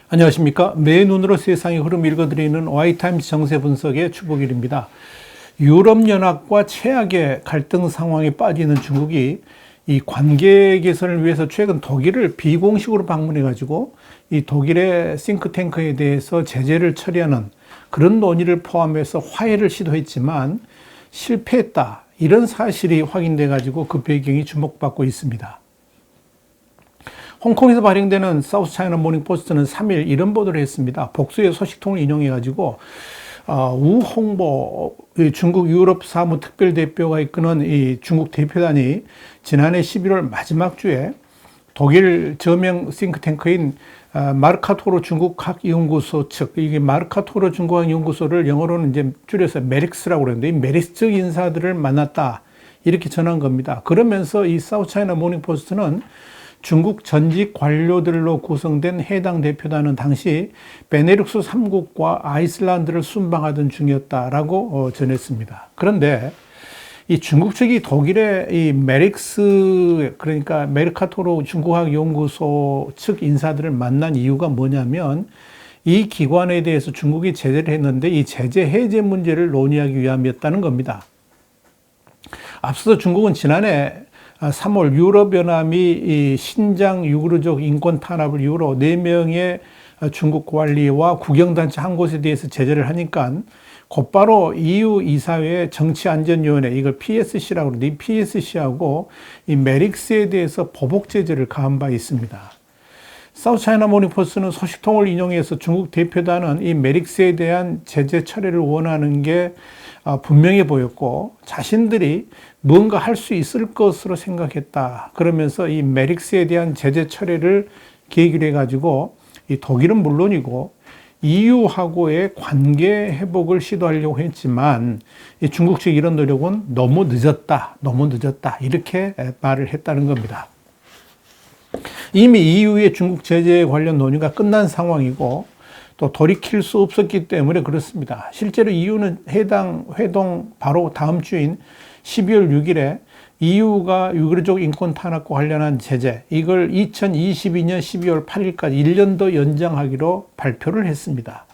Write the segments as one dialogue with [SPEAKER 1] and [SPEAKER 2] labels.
[SPEAKER 1] 안녕하십니까. 매 눈으로 세상의 흐름 읽어드리는 Y타임즈 정세 분석의 추복일입니다. 유럽연합과 최악의 갈등 상황에 빠지는 중국이 이 관계 개선을 위해서 최근 독일을 비공식으로 방문해가지고 이 독일의 싱크탱크에 대해서 제재를 처리하는 그런 논의를 포함해서 화해를 시도했지만 실패했다. 이런 사실이 확인돼가지고 그 배경이 주목받고 있습니다. 홍콩에서 발행되는 사우스 차이나 모닝 포스트는 3일 이런 보도를 했습니다. 복수의 소식통을 인용해가지고 우홍보 중국 유럽 사무 특별 대표가 이끄는 이 중국 대표단이 지난해 11월 마지막 주에 독일 저명 싱크탱크인 마르카토로 중국학연구소 측, 이게 마르카토로 중국학연구소를 영어로는 이제 줄여서 메릭스라고 그러는데 이 메릭스 측 인사들을 만났다 이렇게 전한 겁니다. 그러면서 이 사우스 차이나 모닝 포스트는 중국 전직 관료들로 구성된 해당 대표단은 당시 베네룩스 3국과 아이슬란드를 순방하던 중이었다라고 전했습니다. 그런데 이 중국 측이 독일의 이 메릭스, 그러니까 메르카토로 중국학 연구소 측 인사들을 만난 이유가 뭐냐면 이 기관에 대해서 중국이 제재를 했는데 이 제재 해제 문제를 논의하기 위함이었다는 겁니다. 앞서서 중국은 지난해 3월 유럽연합이 이 신장 유구르족 인권 탄압을 이유로 4명의 중국 관리와 국영단체 한 곳에 대해서 제재를 하니까 곧바로 EU 이사회 정치안전위원회, 이걸 PSC라고 그러는데 이 PSC하고 이 메릭스에 대해서 보복 제재를 가한 바 있습니다. 사우스 차이나 모닝 포스트는 소식통을 인용해서 중국 대표단은 이 메릭스에 대한 제재 처리를 원하는 게 분명해 보였고 자신들이 뭔가 할 수 있을 것으로 생각했다. 그러면서 이 메릭스에 대한 제재 처리를 계기로 해가지고 이 독일은 물론이고 EU하고의 관계 회복을 시도하려고 했지만 이 중국 측 이런 노력은 너무 늦었다. 이렇게 말을 했다는 겁니다. 이미 EU의 중국 제재 관련 논의가 끝난 상황이고 또 돌이킬 수 없었기 때문에 그렇습니다. 실제로 EU는 해당 회동 바로 다음 주인 12월 6일에 EU가 유구르족 인권 탄압과 관련한 제재, 이걸 2022년 12월 8일까지 1년 더 연장하기로 발표를 했습니다.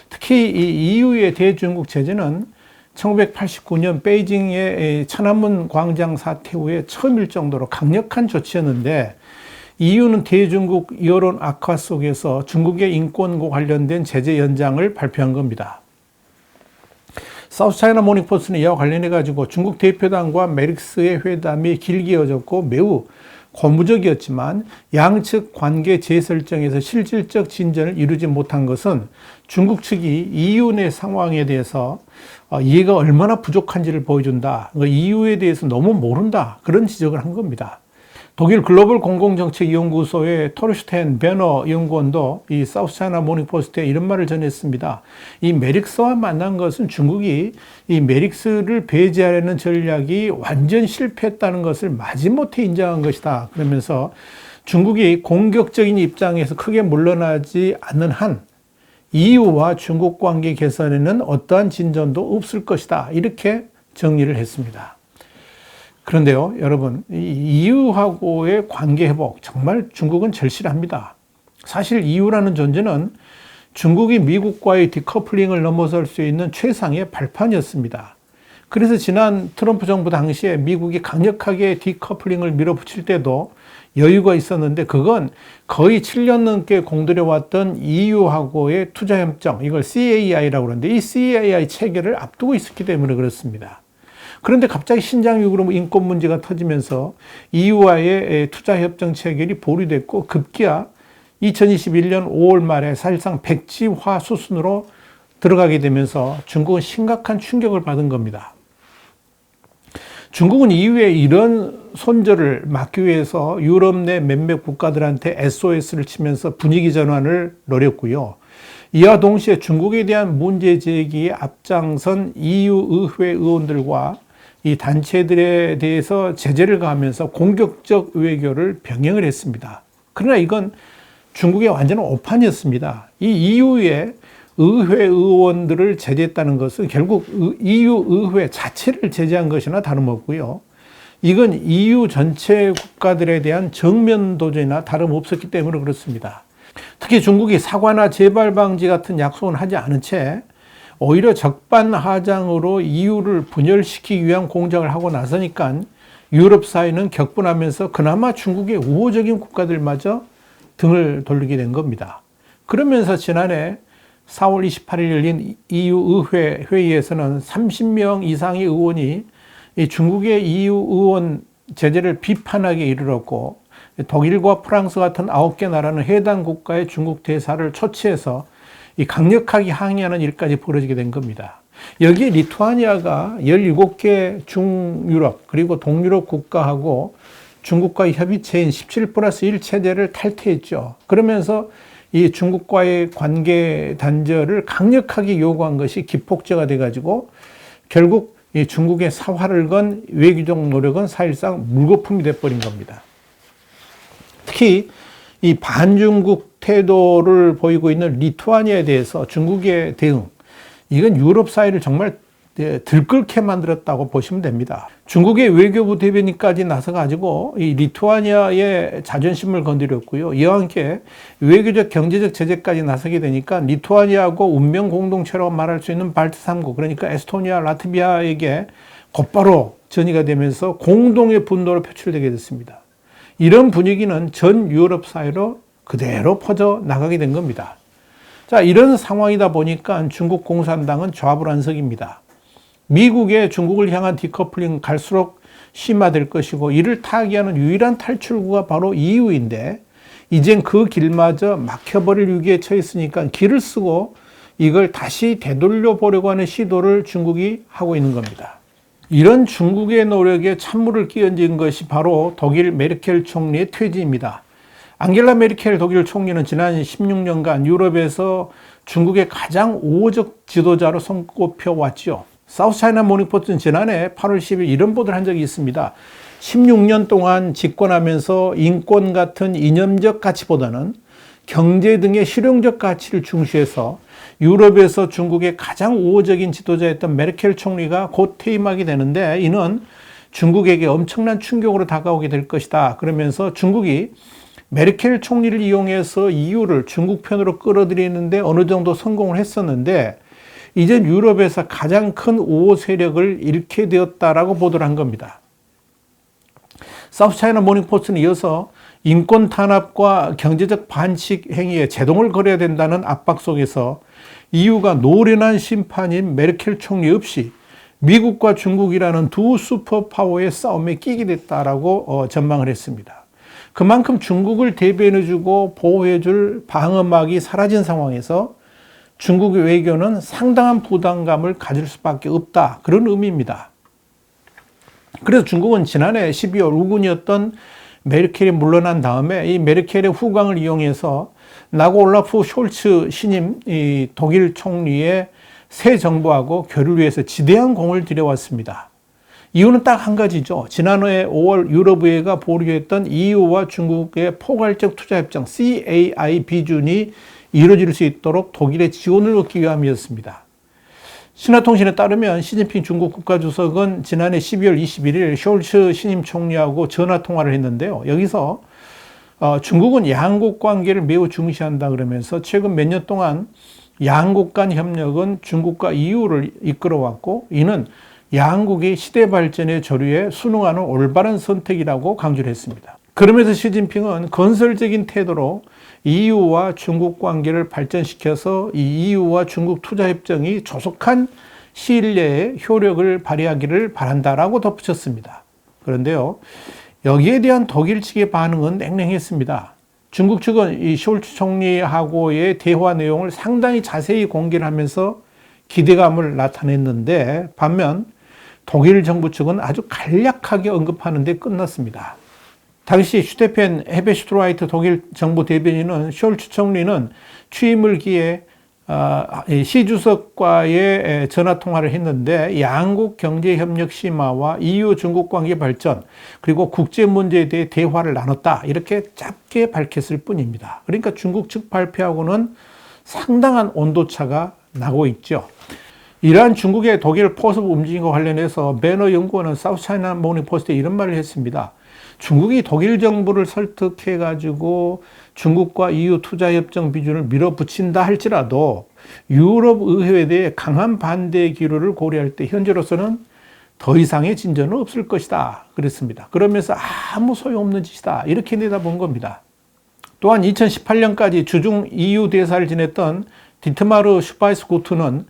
[SPEAKER 1] 특히 이 EU의 대중국 제재는 1989년 베이징의 천안문 광장 사태 후에 처음일 정도로 강력한 조치였는데 EU는 대중국 여론 악화 속에서 중국의 인권과 관련된 제재 연장을 발표한 겁니다. 사우스 차이나 모닝 포스트는 이와 관련해 가지고 중국 대표단과 메릭스의 회담이 길게 이어졌고 매우 고무적이었지만 양측 관계 재설정에서 실질적 진전을 이루지 못한 것은 중국 측이 EU 내 상황에 대해서 이해가 얼마나 부족한지를 보여준다. EU에 대해서 너무 모른다. 그런 지적을 한 겁니다. 독일 글로벌 공공정책연구소의 토르슈텐 베너 연구원도 이 사우스 차이나 모닝 포스트에 이런 말을 전했습니다. 이 메릭스와 만난 것은 중국이 이 메릭스를 배제하려는 전략이 완전 실패했다는 것을 마지못해 인정한 것이다. 그러면서 중국이 공격적인 입장에서 크게 물러나지 않는 한 EU와 중국 관계 개선에는 어떠한 진전도 없을 것이다. 이렇게 정리를 했습니다. 그런데요, 여러분, EU하고의 관계 회복, 정말 중국은 절실합니다. 사실 EU라는 존재는 중국이 미국과의 디커플링을 넘어설 수 있는 최상의 발판이었습니다. 그래서 지난 트럼프 정부 당시에 미국이 강력하게 디커플링을 밀어붙일 때도 여유가 있었는데 그건 거의 7년 넘게 공들여왔던 EU하고의 투자협정, 이걸 CAI라고 그러는데 이 CAI 체결을 앞두고 있었기 때문에 그렇습니다. 그런데 갑자기 신장 유구르 인권 문제가 터지면서 EU와의 투자협정 체결이 보류됐고 급기야 2021년 5월 말에 사실상 백지화 수순으로 들어가게 되면서 중국은 심각한 충격을 받은 겁니다. 중국은 EU의 이런 손절을 막기 위해서 유럽 내 몇몇 국가들한테 SOS를 치면서 분위기 전환을 노렸고요. 이와 동시에 중국에 대한 문제 제기에 앞장선 EU 의회 의원들과 이 단체들에 대해서 제재를 가하면서 공격적 외교를 병행을 했습니다. 그러나 이건 중국의 완전한 오판이었습니다. 이 EU의 의회 의원들을 제재했다는 것은 결국 EU 의회 자체를 제재한 것이나 다름없고요. 이건 EU 전체 국가들에 대한 정면 도전이나 다름없었기 때문에 그렇습니다. 특히 중국이 사과나 재발 방지 같은 약속은 하지 않은 채 오히려 적반하장으로 EU를 분열시키기 위한 공작을 하고 나서니까 유럽 사회는 격분하면서 그나마 중국의 우호적인 국가들마저 등을 돌리게 된 겁니다. 그러면서 지난해 4월 28일 열린 EU 의회 회의에서는 30명 이상의 의원이 중국의 EU 의원 제재를 비판하게 이르렀고, 독일과 프랑스 같은 9개 나라는 해당 국가의 중국 대사를 초치해서 강력하게 항의하는 일까지 벌어지게 된 겁니다. 여기에 리투아니아가 17개 중유럽 그리고 동유럽 국가하고 중국과의 협의체인 17+1 체제를 탈퇴했죠. 그러면서 이 중국과의 관계 단절을 강력하게 요구한 것이 기폭제가 돼가지고 결국 이 중국의 사활을 건 외교적 노력은 사실상 물거품이 돼버린 겁니다. 특히 이 반중국 태도를 보이고 있는 리투아니아에 대해서 중국의 대응, 이건 유럽 사회를 정말 들끓게 만들었다고 보시면 됩니다. 중국의 외교부 대변인까지 나서가지고 이 리투아니아의 자존심을 건드렸고요. 이와 함께 외교적 경제적 제재까지 나서게 되니까 리투아니아하고 운명 공동체라고 말할 수 있는 발트 3국, 그러니까 에스토니아, 라트비아에게 곧바로 전이가 되면서 공동의 분노로 표출되게 됐습니다. 이런 분위기는 전 유럽 사회로 그대로 퍼져 나가게 된 겁니다. 자, 이런 상황이다 보니까 중국 공산당은 좌불안석입니다. 미국의 중국을 향한 디커플링은 갈수록 심화될 것이고, 이를 타개하는 유일한 탈출구가 바로 EU인데 이젠 그 길마저 막혀버릴 위기에 처했으니까 길을 쓰고 이걸 다시 되돌려 보려고 하는 시도를 중국이 하고 있는 겁니다. 이런 중국의 노력에 찬물을 끼얹은 것이 바로 독일 메르켈 총리의 퇴진입니다. 앙겔라 메르켈 독일 총리는 지난 16년간 유럽에서 중국의 가장 우호적 지도자로 손꼽혀 왔죠. 사우스차이나 모닝포스트는 지난해 8월 10일 이런 보도를 한 적이 있습니다. 16년 동안 집권하면서 인권 같은 이념적 가치보다는 경제 등의 실용적 가치를 중시해서 유럽에서 중국의 가장 우호적인 지도자였던 메르켈 총리가 곧 퇴임하게 되는데, 이는 중국에게 엄청난 충격으로 다가오게 될 것이다. 그러면서 중국이 메르켈 총리를 이용해서 EU를 중국 편으로 끌어들이는데 어느 정도 성공을 했었는데, 이젠 유럽에서 가장 큰 우호 세력을 잃게 되었다라고 보도를 한 겁니다. 사우스차이나 모닝포스트는 이어서 인권 탄압과 경제적 반칙 행위에 제동을 걸어야 된다는 압박 속에서 EU가 노련한 심판인 메르켈 총리 없이 미국과 중국이라는 두 슈퍼파워의 싸움에 끼게 됐다라고 전망을 했습니다. 그만큼 중국을 대변해주고 보호해줄 방어막이 사라진 상황에서 중국의 외교는 상당한 부담감을 가질 수밖에 없다, 그런 의미입니다. 그래서 중국은 지난해 12월 우군이었던 메르켈이 물러난 다음에 이 메르켈의 후광을 이용해서 나고 올라프 숄츠 신임 이 독일 총리의 새 정부하고 교류를 위해서 지대한 공을 들여왔습니다. 이유는 딱 한 가지죠. 지난해 5월 유럽의회가 보류했던 EU와 중국의 포괄적 투자협정 CAI 비준이 이루어질 수 있도록 독일의 지원을 얻기 위함이었습니다. 신화통신에 따르면 시진핑 중국 국가주석은 지난해 12월 21일 숄츠 신임 총리하고 전화통화를 했는데요. 여기서 중국은 양국 관계를 매우 중시한다 그러면서 최근 몇 년 동안 양국 간 협력은 중국과 EU를 이끌어왔고, 이는 양국의 시대 발전의 조류에 순응하는 올바른 선택이라고 강조를 했습니다. 그러면서 시진핑은 건설적인 태도로 EU와 중국 관계를 발전시켜서 이 EU와 중국 투자협정이 조속한 시일 내에 효력을 발휘하기를 바란다라고 덧붙였습니다. 그런데요, 여기에 대한 독일 측의 반응은 냉랭했습니다. 중국 측은 이 숄츠 총리하고의 대화 내용을 상당히 자세히 공개를 하면서 기대감을 나타냈는데, 반면 독일 정부 측은 아주 간략하게 언급하는 데 끝났습니다. 당시 슈테펜 헤베슈트라이트 독일 정부 대변인은 숄츠 총리는 취임을 기해 시 주석과의 전화 통화를 했는데 양국 경제 협력 심화와 EU 중국 관계 발전 그리고 국제 문제에 대해 대화를 나눴다, 이렇게 짧게 밝혔을 뿐입니다. 그러니까 중국 측 발표하고는 상당한 온도차가 나고 있죠. 이러한 중국의 독일 포섭 움직임과 관련해서 베너 연구원은 사우스차이나 모닝포스트에 이런 말을 했습니다. 중국이 독일 정부를 설득해가지고 중국과 EU 투자협정 비준을 밀어붙인다 할지라도 유럽 의회에 대해 강한 반대 기류를 고려할 때 현재로서는 더 이상의 진전은 없을 것이다 그랬습니다. 그러면서 아무 소용없는 짓이다 이렇게 내다본 겁니다. 또한 2018년까지 주중 EU 대사를 지냈던 디트마르 슈바이스구트는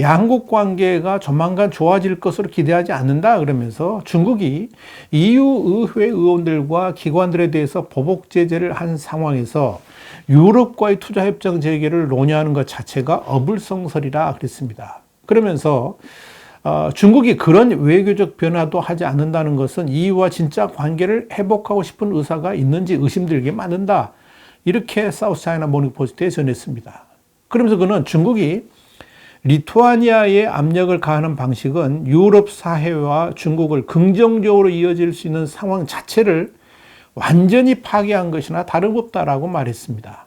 [SPEAKER 1] 양국 관계가 조만간 좋아질 것으로 기대하지 않는다 그러면서 중국이 EU 의회 의원들과 기관들에 대해서 보복 제재를 한 상황에서 유럽과의 투자협정 재개를 논의하는 것 자체가 어불성설이라 그랬습니다. 그러면서 중국이 그런 외교적 변화도 하지 않는다는 것은 EU와 진짜 관계를 회복하고 싶은 의사가 있는지 의심들게 만든다. 이렇게 사우스차이나 모닝포스트에 전했습니다. 그러면서 그는 중국이 리투아니아에 압력을 가하는 방식은 유럽 사회와 중국을 긍정적으로 이어질 수 있는 상황 자체를 완전히 파괴한 것이나 다름없다라고 말했습니다.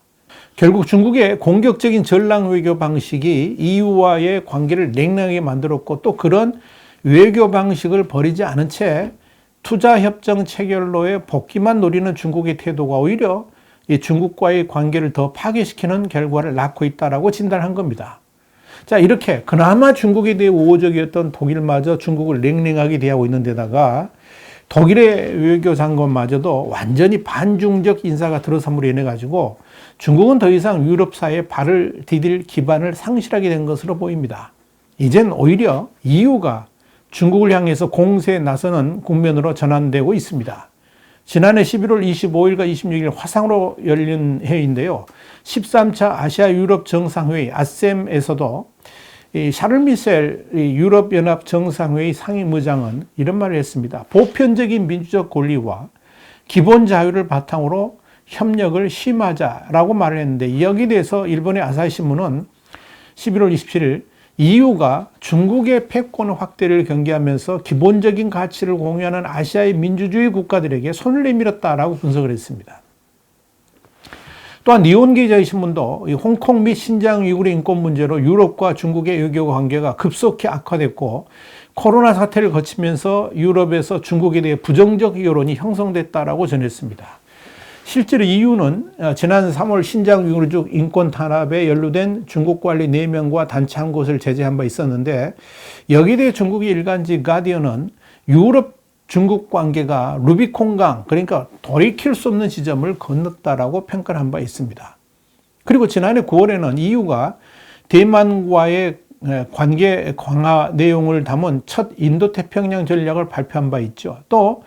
[SPEAKER 1] 결국 중국의 공격적인 전랑 외교 방식이 EU와의 관계를 냉랭하게 만들었고 또 그런 외교 방식을 버리지 않은 채 투자협정 체결로의 복귀만 노리는 중국의 태도가 오히려 이 중국과의 관계를 더 파괴시키는 결과를 낳고 있다라고 진단한 겁니다. 자, 이렇게 그나마 중국에 대해 우호적이었던 독일마저 중국을 냉랭하게 대하고 있는 데다가 독일의 외교장관마저도 완전히 반중적 인사가 들어섬으로 인해 가지고 중국은 더 이상 유럽 사회에 발을 디딜 기반을 상실하게 된 것으로 보입니다. 이젠 오히려 EU가 중국을 향해서 공세에 나서는 국면으로 전환되고 있습니다. 지난해 11월 25일과 26일 화상으로 열린 회의인데요. 13차 아시아 유럽 정상회의 아셈에서도 샤를 미셀 유럽연합 정상회의 상임의장은 이런 말을 했습니다. 보편적인 민주적 권리와 기본 자유를 바탕으로 협력을 심화하자라고 말을 했는데 여기에 대해서 일본의 아사히 신문은 11월 27일 EU가 중국의 패권 확대를 경계하면서 기본적인 가치를 공유하는 아시아의 민주주의 국가들에게 손을 내밀었다라고 분석을 했습니다. 또한 니혼게이자의 신문도 홍콩 및 신장 위구르 인권 문제로 유럽과 중국의 외교 관계가 급속히 악화됐고 코로나 사태를 거치면서 유럽에서 중국에 대해 부정적 여론이 형성됐다라고 전했습니다. 실제로 EU는 지난 3월 신장 위구르족 인권 탄압에 연루된 중국 관리 4명과 단체 한 곳을 제재한 바 있었는데 여기에 대해 중국의 일간지 가디언은 유럽 중국 관계가 루비콘강 그러니까 돌이킬 수 없는 지점을 건넜다라고 평가를 한 바 있습니다. 그리고 지난해 9월에는 EU가 대만과의 관계 강화 내용을 담은 첫 인도태평양 전략을 발표한 바 있죠. 또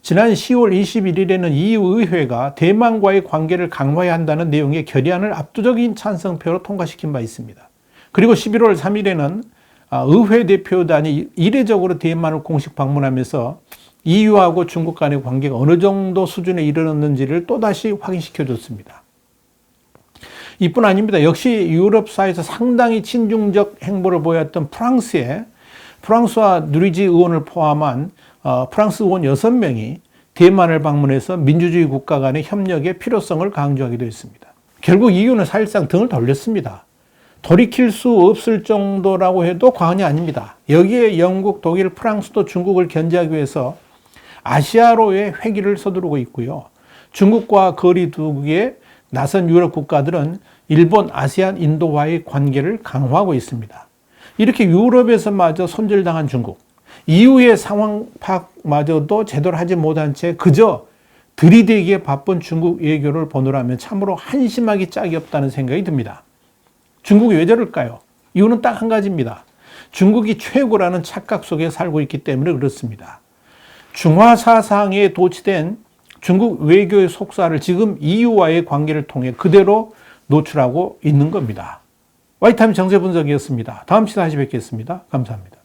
[SPEAKER 1] 지난 10월 21일에는 EU 의회가 대만과의 관계를 강화해야 한다는 내용의 결의안을 압도적인 찬성표로 통과시킨 바 있습니다. 그리고 11월 3일에는 의회 대표단이 이례적으로 대만을 공식 방문하면서 EU하고 중국 간의 관계가 어느 정도 수준에 이르렀는지를 또다시 확인시켜 줬습니다. 이뿐 아닙니다. 역시 유럽사에서 상당히 친중적 행보를 보였던 프랑스와 누리지 의원을 포함한 프랑스 의원 6명이 대만을 방문해서 민주주의 국가 간의 협력의 필요성을 강조하기도 했습니다. 결국 EU는 사실상 등을 돌렸습니다. 돌이킬 수 없을 정도라고 해도 과언이 아닙니다. 여기에 영국, 독일, 프랑스도 중국을 견제하기 위해서 아시아로의 회귀를 서두르고 있고요. 중국과 거리 두기에 나선 유럽 국가들은 일본, 아세안, 인도와의 관계를 강화하고 있습니다. 이렇게 유럽에서마저 손절당한 중국, EU의 상황 파악마저도 제대로 하지 못한 채 그저 들이대기에 바쁜 중국 외교를 보느라면 참으로 한심하기 짝이 없다는 생각이 듭니다. 중국이 왜 저럴까요? 이유는 딱 한 가지입니다. 중국이 최고라는 착각 속에 살고 있기 때문에 그렇습니다. 중화 사상에 도취된 중국 외교의 속사를 지금 EU와의 관계를 통해 그대로 노출하고 있는 겁니다. 와이타임 정세 분석이었습니다. 다음 시간에 다시 뵙겠습니다. 감사합니다.